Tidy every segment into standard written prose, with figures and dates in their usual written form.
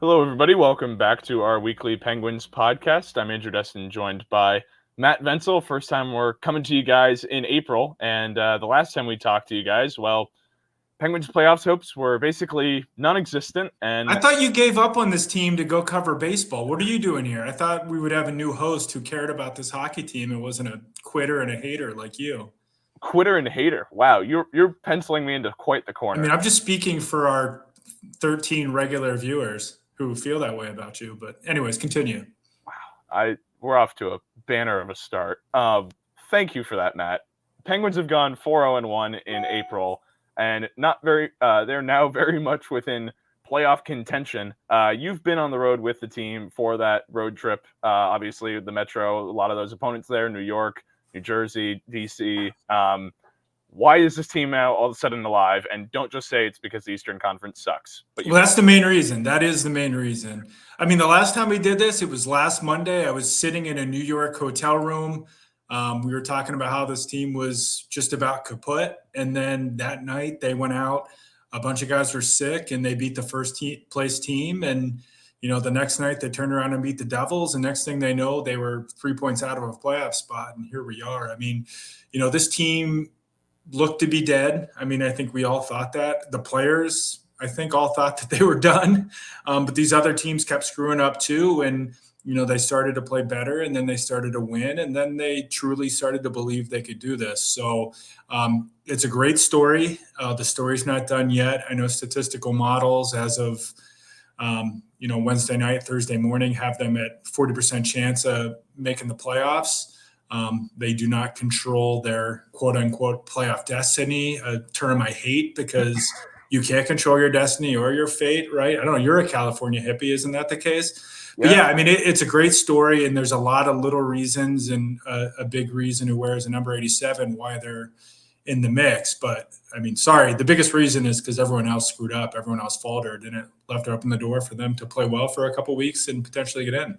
Hello, everybody. Welcome back to our weekly Penguins podcast. I'm Andrew Destin, joined by Matt Vensel. First time we're coming to you guys in April, and the last time we talked to you guys, well, Penguins playoffs hopes were basically non-existent, I and thought you gave up on this team to go cover baseball. What are you doing here? I thought we would have a new host who cared about this hockey team and wasn't a quitter and a hater like you. quitter and hater. Wow, you're penciling me into quite the I mean, corner. I'm just speaking for our 13 regular viewers who feel that way about you. But, anyways, continue. Wow, we're off to a banner of a start. Thank you for that, Matt. Penguins have gone 4-0-1 in April, and not very. They're now very much within playoff contention. You've been on the road with the team for that road trip. Obviously, the Metro, a lot of those opponents there: New York, New Jersey, DC. Why is this team now all of a sudden alive? And don't just say it's because the Eastern Conference sucks. But Well, that's the main reason. That is the main reason. I mean, the last time we did this, it was last Monday. I was sitting in a New York hotel room. We were talking about how this team was just about kaput. And then that night they went out. A bunch of guys were sick and they beat the place team. And, the next night they turned around and beat the Devils. And next thing they know, they were 3 points out of a playoff spot. And here we are. I mean, this team looked to be dead. I mean, I think we all thought that. The players, I think, all thought that they were done. But these other teams kept screwing up too. And, they started to play better and then they started to win. And then they truly started to believe they could do this. So it's a great story. The story's not done yet. I know statistical models as of, Wednesday night, Thursday morning, have them at 40% chance of making the playoffs. They do not control their quote unquote playoff destiny, a term I hate because you can't control your destiny or your fate, right? I don't know. You're a California hippie. Isn't that the case? But yeah, I mean, it's a great story, and there's a lot of little reasons and a big reason who wears a number 87 why they're in the mix. But I mean, sorry, the biggest reason is because everyone else screwed up, everyone else faltered, and it left open the door for them to play well for a couple of weeks and potentially get in.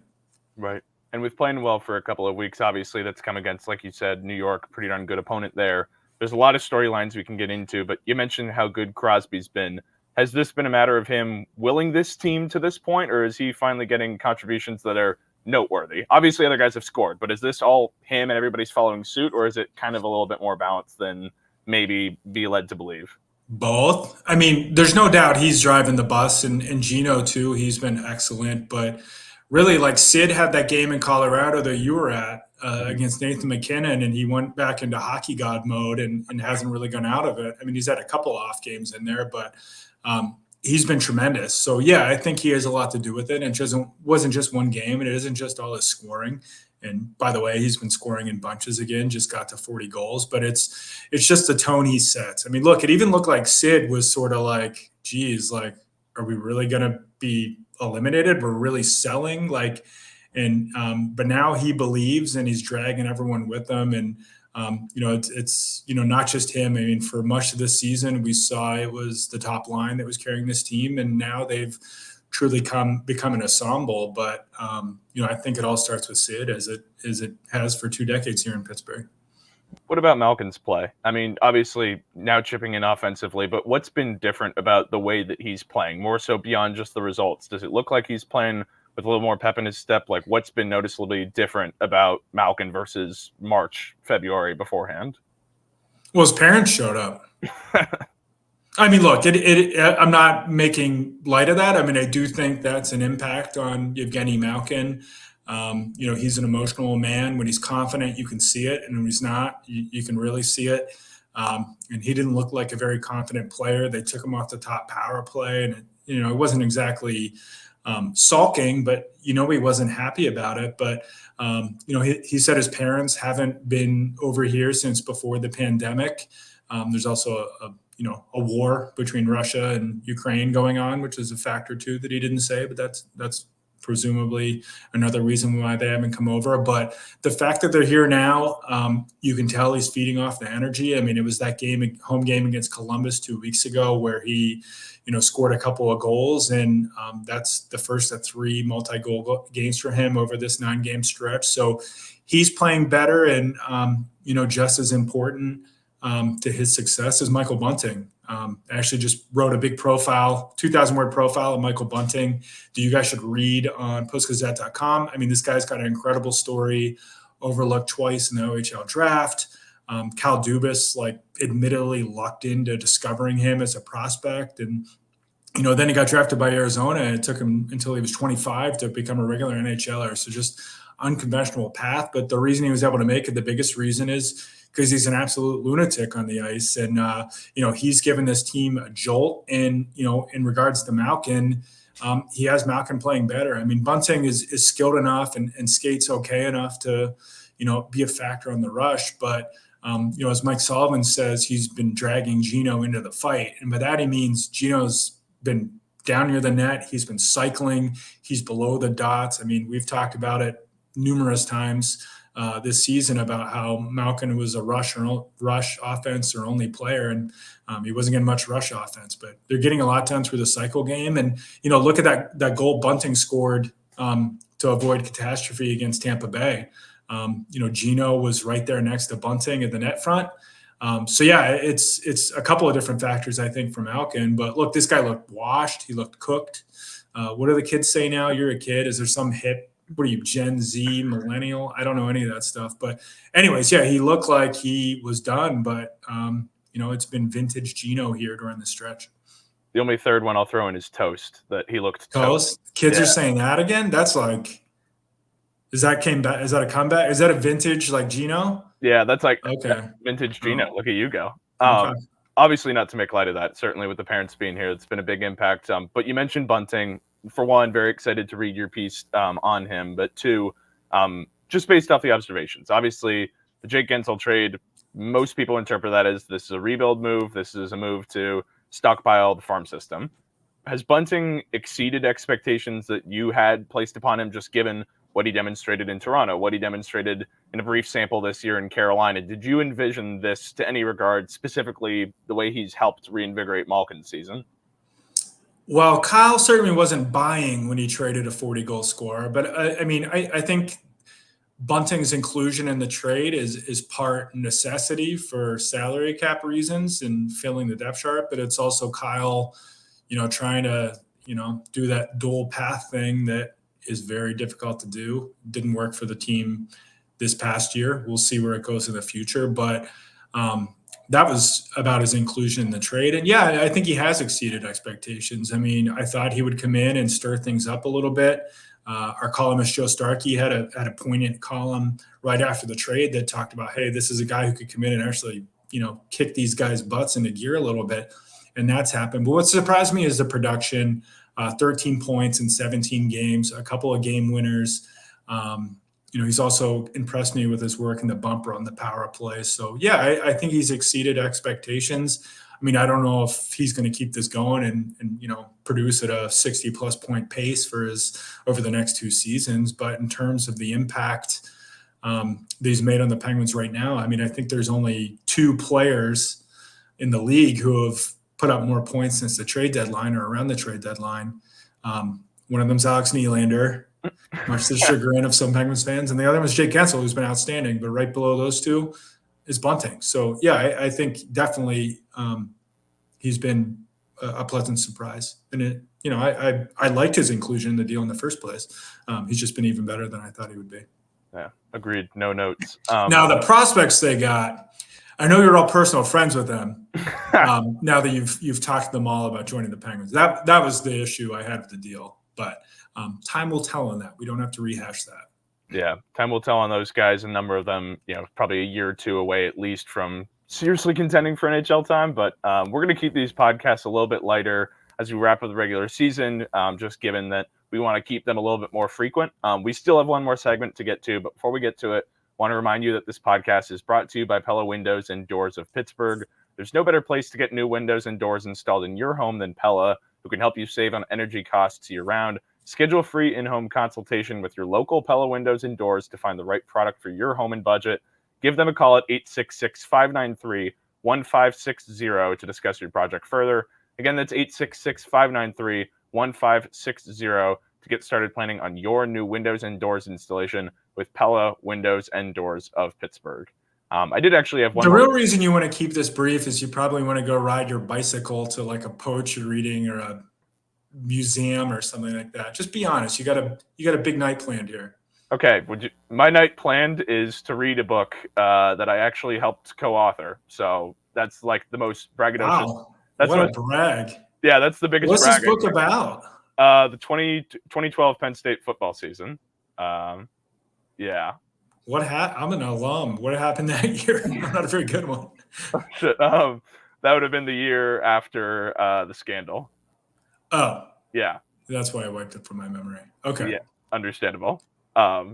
Right. And with playing well for a couple of weeks, obviously that's come against, like you said, New York, pretty darn good opponent there. There's a lot of storylines we can get into, but you mentioned how good Crosby's been. Has this been a matter of him willing this team to this point, or is he finally getting contributions that are noteworthy? Obviously, other guys have scored, but is this all him and everybody's following suit, or is it kind of a little bit more balanced than maybe be led to believe? Both. I mean, there's no doubt he's driving the bus, and Gino too. He's been excellent, but really, like Sid had that game in Colorado that you were at against Nathan McKinnon, and he went back into hockey god mode and hasn't really gone out of it. I mean, he's had a couple off games in there, but he's been tremendous. So yeah, I think he has a lot to do with it. And it wasn't just one game, and it isn't just all his scoring. And by the way, he's been scoring in bunches again, just got to 40 goals. But it's just the tone he sets. I mean, look, it even looked like Sid was sort of like, geez, like, are we really going to be eliminated? We're really selling, like, and but now he believes and he's dragging everyone with him. And it's not just him. I mean, for much of this season, we saw it was the top line that was carrying this team, and now they've truly become an ensemble. But I think it all starts with Sid, as it has for 2 decades here in Pittsburgh. What about Malkin's play? I mean, obviously now chipping in offensively, but what's been different about the way that he's playing, more so beyond just the results? Does it look like he's playing with a little more pep in his step? Like, what's been noticeably different about Malkin versus March, February beforehand? Well, his parents showed up. I mean, look, I'm not making light of that. I mean, I do think that's an impact on Evgeni Malkin. He's an emotional man. When he's confident, you can see it, and when he's not, you can really see it. And he didn't look like a very confident player. They took him off the top power play, and it wasn't exactly sulking, but he wasn't happy about it. But he said his parents haven't been over here since before the pandemic. There's also a war between Russia and Ukraine going on, which is a factor too that he didn't say, but that's presumably another reason why they haven't come over. But the fact that they're here now, you can tell he's feeding off the energy. I mean, it was that home game against Columbus 2 weeks ago where he, scored a couple of goals, and that's the first of 3 multi-goal games for him over this 9-game stretch. So he's playing better, and just as important to his success is Michael Bunting. I actually just wrote a big profile, 2,000-word profile of Michael Bunting that you guys should read on Post-Gazette.com. I mean, this guy's got an incredible story, overlooked twice in the OHL draft. Cal Dubas, admittedly lucked into discovering him as a prospect. And, then he got drafted by Arizona, and it took him until he was 25 to become a regular NHLer. So just unconventional path. But the reason he was able to make it, the biggest reason is because he's an absolute lunatic on the ice. And, he's given this team a jolt. And, in regards to Malkin, he has Malkin playing better. I mean, Bunting is skilled enough and skates okay enough to, be a factor on the rush. But, as Mike Sullivan says, he's been dragging Gino into the fight. And by that, he means Gino's been down near the net. He's been cycling. He's below the dots. I mean, we've talked about it numerous times this season about how Malkin was a rush offense or only player, and he wasn't getting much rush offense, but they're getting a lot done through the cycle game. And look at that goal Bunting scored to avoid catastrophe against Tampa Bay. Gino was right there next to Bunting at the net front. So yeah, it's a couple of different factors, I think, for Malkin. But look, this guy looked washed. He looked cooked. What do the kids say now? You're a kid. Is there some hip? What are you, Gen Z, millennial? I don't know any of that stuff. But anyways, yeah, he looked like he was done. But, it's been vintage Gino here during the stretch. The only third one I'll throw in is toast, that he looked toast. Kids are saying that again? That's is that a comeback? Is that a vintage Gino? Yeah, that's okay. Vintage Gino. Oh. Look at you go. Okay. Obviously not to make light of that. Certainly with the parents being here, it's been a big impact. But you mentioned Bunting. For one, very excited to read your piece on him. But two, just based off the observations. Obviously, the Jake Gensel trade, most people interpret that as this is a rebuild move. This is a move to stockpile the farm system. Has Bunting exceeded expectations that you had placed upon him, just given what he demonstrated in Toronto, what he demonstrated in a brief sample this year in Carolina? Did you envision this to any regard, specifically the way he's helped reinvigorate Malkin's season? Well, Kyle certainly wasn't buying when he traded a 40-goal scorer. But, I think Bunting's inclusion in the trade is part necessity for salary cap reasons and filling the depth chart. But it's also Kyle, trying to, do that dual path thing that is very difficult to do. Didn't work for the team this past year. We'll see where it goes in the future. But that was about his inclusion in the trade. And yeah, I think he has exceeded expectations. I mean, I thought he would come in and stir things up a little bit. Our columnist Joe Starkey had a poignant column right after the trade that talked about, hey, this is a guy who could come in and actually, kick these guys' butts into gear a little bit. And that's happened. But what surprised me is the production. 13 points in 17 games, a couple of game winners. He's also impressed me with his work in the bumper on the power play. So, yeah, I think he's exceeded expectations. I mean, I don't know if he's going to keep this going and produce at a 60-plus point pace over the next two seasons. But in terms of the impact that he's made on the Penguins right now, I mean, I think there's only two players in the league who have put up more points since the trade deadline or around the trade deadline. One of them's Alex Nedeljkovic, much to the chagrin of some Penguins fans, and the other was Jake Gensel, who's been outstanding. But right below those two is Bunting. So yeah, I think definitely he's been a pleasant surprise. And I liked his inclusion in the deal in the first place. He's just been even better than I thought he would be. Yeah, agreed. No notes. Now the prospects they got. I know you're all personal friends with them. Now that you've talked to them all about joining the Penguins, that was the issue I had with the deal. But time will tell on that. We don't have to rehash that. Yeah, time will tell on those guys. A number of them, probably a year or two away at least from seriously contending for NHL time. But we're going to keep these podcasts a little bit lighter as we wrap up the regular season, just given that we want to keep them a little bit more frequent. We still have one more segment to get to, but before we get to it, I want to remind you that this podcast is brought to you by Pella Windows and Doors of Pittsburgh. There's no better place to get new windows and doors installed in your home than Pella, who can help you save on energy costs year-round. Schedule a free in-home consultation with your local Pella Windows and Doors to find the right product for your home and budget. Give them a call at 866-593-1560 to discuss your project further. Again, that's 866-593-1560 to get started planning on your new windows and doors installation with Pella Windows and Doors of Pittsburgh. I did actually have one The more. real reason you want to keep this brief is you probably want to go ride your bicycle to like a poetry reading or a museum or something like that. Just be honest. You got a big night planned here. Okay, my night planned is to read a book that I actually helped co-author. So that's like the most braggadocious. Wow. That's What a brag. Yeah, that's the biggest What's this brag. book about? The 2012 Penn State football season. Yeah. I'm an alum. What happened that year? I'm not a very good one. Shit. That would have been the year after the scandal. Oh. Yeah. That's why I wiped it from my memory. Okay. Yeah, understandable.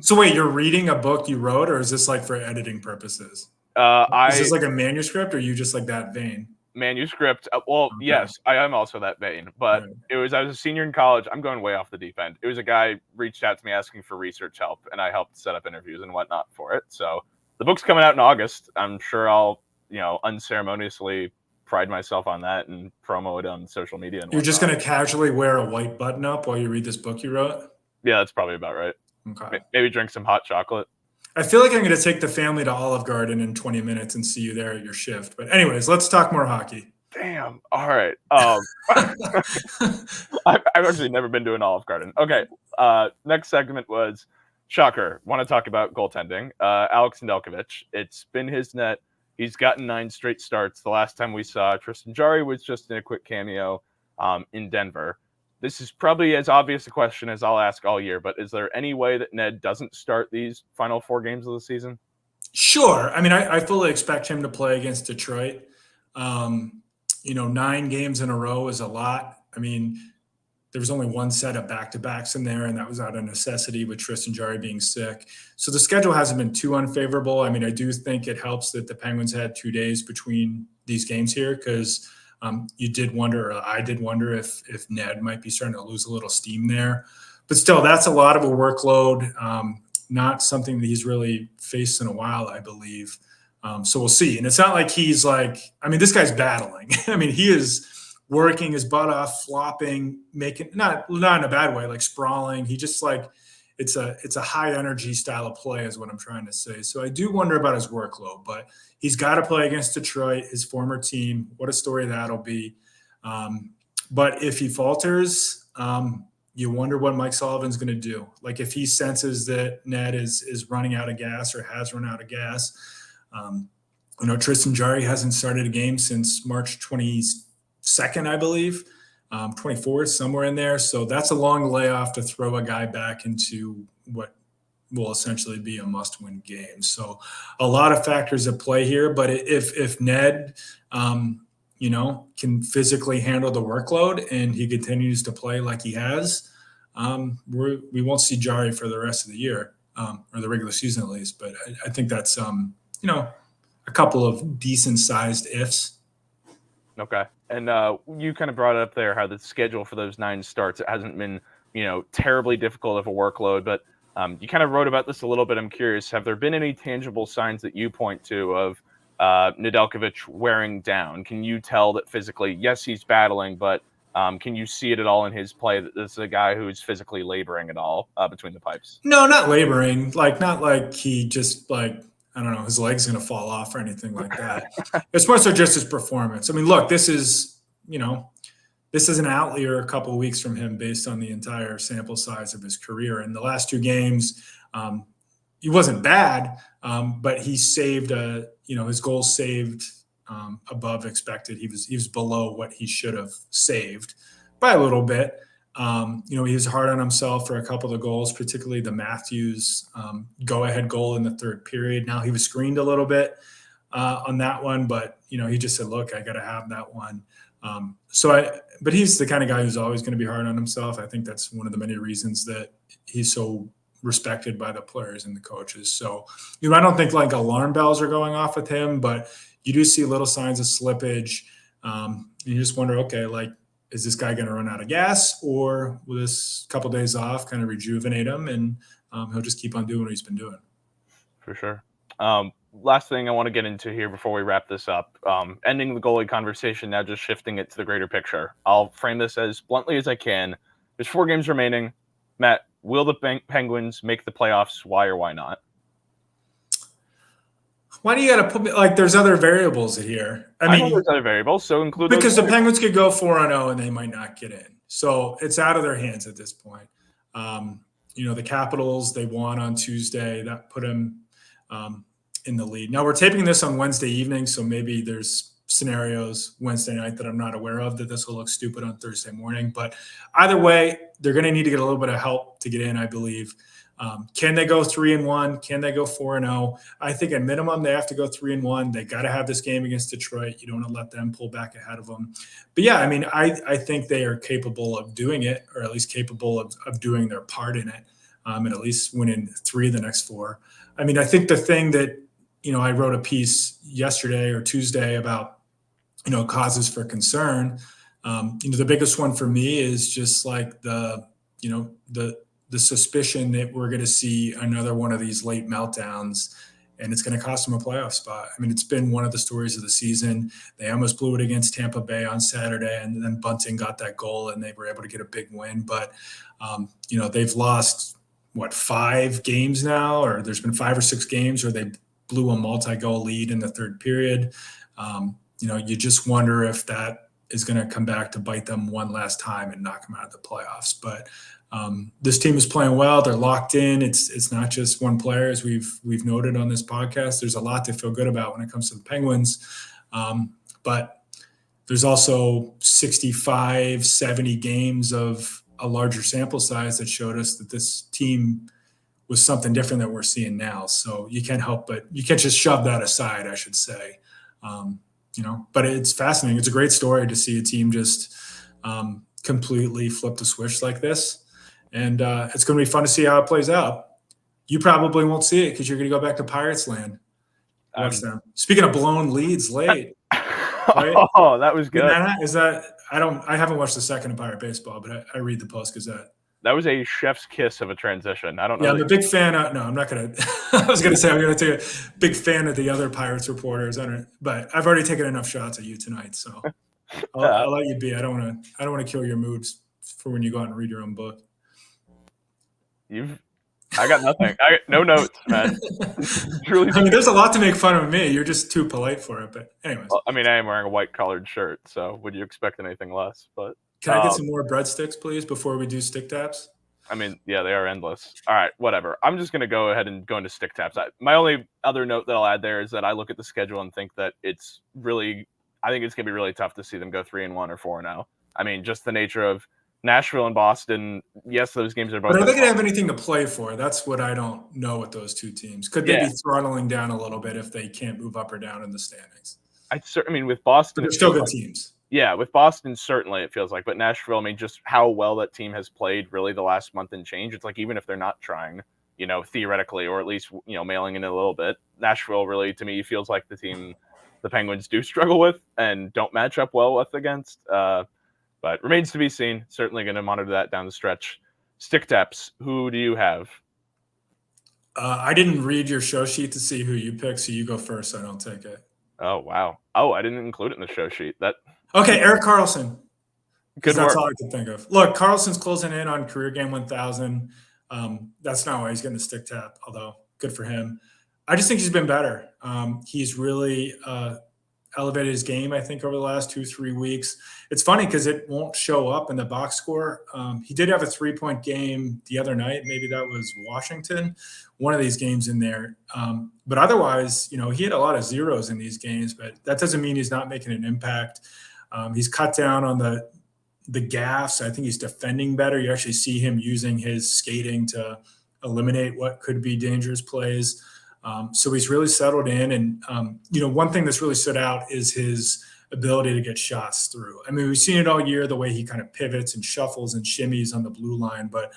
So wait, you're reading a book you wrote, or is this like for editing purposes? Is this like a manuscript, or are you just like that vain? Manuscript. Well, okay. Yes, I am also that vain, but I was a senior in college. I'm going way off the deep end. It was a guy reached out to me asking for research help, and I helped set up interviews and whatnot for it. So the book's coming out in August. I'm sure I'll, unceremoniously pride myself on that and promo it on social media. And you're just going to casually wear a white button up while you read this book you wrote? Yeah, that's probably about right. Okay. Maybe drink some hot chocolate. I feel like I'm going to take the family to Olive Garden in 20 minutes and see you there at your shift. But anyways, let's talk more hockey. Damn. All right. I've actually never been to an Olive Garden. Okay. Next segment was shocker. Want to talk about goaltending. Alex Nedeljkovic. It's been his net. He's gotten 9 straight starts. The last time we saw Tristan Jarry was just in a quick cameo in Denver. This is probably as obvious a question as I'll ask all year, but is there any way that Ned doesn't start these final 4 games of the season? Sure. I mean, I fully expect him to play against Detroit. 9 games in a row is a lot. I mean, there was only one set of back-to-backs in there, and that was out of necessity with Tristan Jarry being sick. So the schedule hasn't been too unfavorable. I mean, I do think it helps that the Penguins had 2 days between these games here because you did wonder, or I did wonder if Ned might be starting to lose a little steam there. But still, that's a lot of a workload, not something that he's really faced in a while, I believe. So we'll see. And it's not like he's like, I mean, this guy's battling. I mean, he is working his butt off, flopping, making not in a bad way, like sprawling. He just like it's a high energy style of play is what I'm trying to say. So I do wonder about his workload, but he's got to play against Detroit, his former team. What a story that'll be. But if he falters, you wonder what Mike Sullivan's going to do. Like if he senses that Ned is running out of gas or has run out of gas. Tristan Jarry hasn't started a game since March 22nd, I believe, 24th, somewhere in there. So that's a long layoff to throw a guy back into what will essentially be a must-win game. So a lot of factors at play here. But if Ned, can physically handle the workload and he continues to play like he has, we won't see Jarry for the rest of the year or the regular season at least. But I think that's a couple of decent-sized ifs. Okay. And you kind of brought up there how the schedule for those 9 starts, it hasn't been, terribly difficult of a workload, but you kind of wrote about this a little bit. I'm curious, have there been any tangible signs that you point to of Nedeljkovic wearing down? Can you tell that physically, yes, he's battling, but can you see it at all in his play that this is a guy who's physically laboring at all between the pipes? No, not laboring. Not like he just I don't know, his leg's going to fall off or anything like that. It's more so just his performance. I mean, look, this is an outlier a couple of weeks from him based on the entire sample size of his career. In the last 2 games, he wasn't bad, but he saved his goals saved above expected. He was below what he should have saved by a little bit. He was hard on himself for a couple of goals, particularly the Matthews go-ahead goal in the 3rd period. Now he was screened a little bit on that one, but he just said, "Look, I got to have that one." But he's the kind of guy who's always going to be hard on himself. I think that's one of the many reasons that he's so respected by the players and the coaches. So, I don't think like alarm bells are going off with him, but you do see little signs of slippage. And you just wonder, okay, is this guy going to run out of gas, or will this couple of days off kind of rejuvenate him and he'll just keep on doing what he's been doing? For sure. Last thing I want to get into here before we wrap this up, ending the goalie conversation, now just shifting it to the greater picture. I'll frame this as bluntly as I can. There's 4 games remaining. Matt, will the Penguins make the playoffs? Why or why not? Why do you got to put me like there's other variables here? I know there's other variables, so include those. Because the Penguins could go 4-0 and they might not get in. So it's out of their hands at this point. The Capitals, they won on Tuesday. That put them in the lead. Now we're taping this on Wednesday evening, so maybe there's scenarios Wednesday night that I'm not aware of that this will look stupid on Thursday morning. But either way, they're going to need to get a little bit of help to get in, I believe. Can they go 3-1? Can they go 4-0? I think at minimum they have to go 3-1. They got to have this game against Detroit. You don't want to let them pull back ahead of them. But yeah, I mean, I think they are capable of doing it, or at least capable of doing their part in it, and at least winning 3 of the next 4. I mean, I think the thing that I wrote a piece yesterday or Tuesday about causes for concern. The biggest one for me is just like the suspicion that we're going to see another one of these late meltdowns, and it's going to cost them a playoff spot. I mean, it's been one of the stories of the season. They almost blew it against Tampa Bay on Saturday, and then Bunting got that goal, and they were able to get a big win. But, they've lost, 5 games now, or there's been 5 or 6 games where they blew a multi-goal lead in the third period. You just wonder if that is going to come back to bite them one last time and knock them out of the playoffs. But this team is playing well. They're locked in. It's not just one player, as we've noted on this podcast. There's a lot to feel good about when it comes to the Penguins. But there's also 65, 70 games of a larger sample size that showed us that this team was something different that we're seeing now. So you can't just shove that aside, I should say. But it's fascinating. It's a great story to see a team just completely flip the switch like this. And it's going to be fun to see how it plays out. You probably won't see it because you're going to go back to Pirates land. Watch them. Speaking of blown leads late. Right? Oh, that was good. I haven't watched the second of Pirate Baseball, but I read the Post-Gazette. That was a chef's kiss of a transition. I don't know. Yeah, I'm a big fan of. No, I'm not gonna. I was gonna say I'm gonna take a big fan of the other Pirates reporters. But I've already taken enough shots at you tonight, so I'll let you be. I don't want to kill your moods for when you go out and read your own book. I got nothing. No notes, man. Truly, I mean, there's a lot to make fun of me. You're just too polite for it. But anyways, well, I mean, I am wearing a white collared shirt, so would you expect anything less? But can I get some more breadsticks, please, before we do stick taps? I mean, yeah, they are endless. All right, whatever. I'm just going to go ahead and go into stick taps. My only other note that I'll add there is that I look at the schedule and think that I think it's going to be really tough to see them go 3-1 or 4-0. I mean, just the nature of Nashville and Boston. Yes, those games are both. But are they going to have anything to play for? That's what I don't know with those two teams. Could they be throttling down a little bit if they can't move up or down in the standings? I mean, with Boston, they're still good teams. Yeah, with Boston, certainly it feels like. But Nashville, I mean, just how well that team has played really the last month and change. It's like even if they're not trying, theoretically, or at least, mailing in a little bit, Nashville really, to me, feels like the team the Penguins do struggle with and don't match up well with against. But remains to be seen. Certainly going to monitor that down the stretch. Stick taps, who do you have? I didn't read your show sheet to see who you picked, so you go first, so I don't take it. Oh, wow. Oh, I didn't include it in the show sheet. Okay, Erik Karlsson. Good That's work. all I could think of. Look, Karlsson's closing in on career game 1,000. That's not why he's getting the stick tap, although good for him. I just think he's been better. He's really elevated his game, I think, over the last 2-3 weeks. It's funny because it won't show up in the box score. He did have a 3-point game the other night. Maybe that was Washington, one of these games in there. But otherwise, he had a lot of zeros in these games, but that doesn't mean he's not making an impact. He's cut down on the gaffes. I think he's defending better. You actually see him using his skating to eliminate what could be dangerous plays. So he's really settled in. And, one thing that's really stood out is his ability to get shots through. I mean, we've seen it all year, the way he kind of pivots and shuffles and shimmies on the blue line, but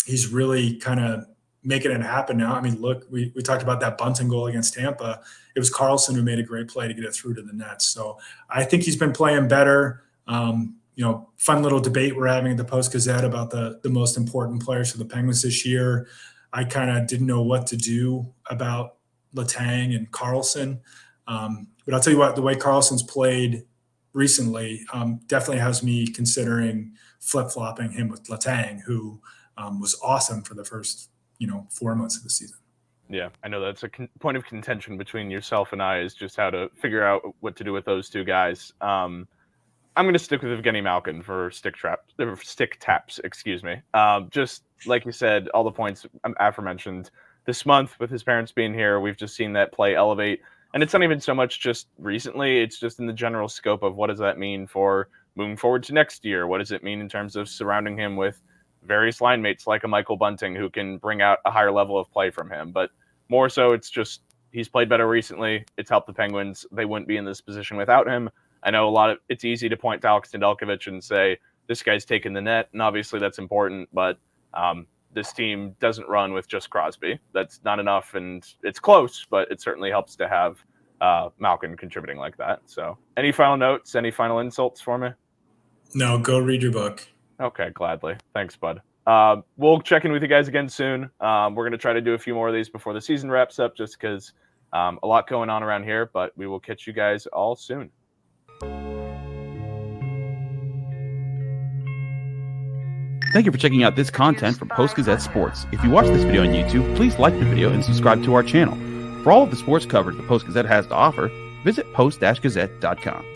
he's really kind of making it happen now. I mean, look, we talked about that Bunting goal against Tampa. It was Karlsson who made a great play to get it through to the net. So I think he's been playing better. Fun little debate we're having at the Post-Gazette about the most important players for the Penguins this year. I kind of didn't know what to do about Letang and Karlsson. But I'll tell you what, the way Karlsson's played recently definitely has me considering flip-flopping him with Letang, who was awesome for the first, 4 months of the season. Yeah, I know that's a point of contention between yourself and I, is just how to figure out what to do with those two guys. I'm going to stick with Evgeni Malkin for stick taps. Excuse me. Just like you said, all the points aforementioned. This month, with his parents being here, we've just seen that play elevate, and it's not even so much just recently. It's just in the general scope of what does that mean for moving forward to next year. What does it mean in terms of surrounding him with various line mates like a Michael Bunting who can bring out a higher level of play from him? But more so, it's just he's played better recently. It's helped the Penguins. They wouldn't be in this position without him. I know it's easy to point to Alex Nedeljkovic and say, this guy's taken the net, and obviously that's important, but this team doesn't run with just Crosby. That's not enough, and it's close, but it certainly helps to have Malkin contributing like that. So any final notes, any final insults for me? No, go read your book. Okay, gladly. Thanks, bud. We'll check in with you guys again soon. We're going to try to do a few more of these before the season wraps up, just because a lot going on around here, but we will catch you guys all soon. Thank you for checking out this content from Post-Gazette Sports. If you watch this video on YouTube, please like the video and subscribe to our channel. For all of the sports coverage the Post-Gazette has to offer, visit post-gazette.com.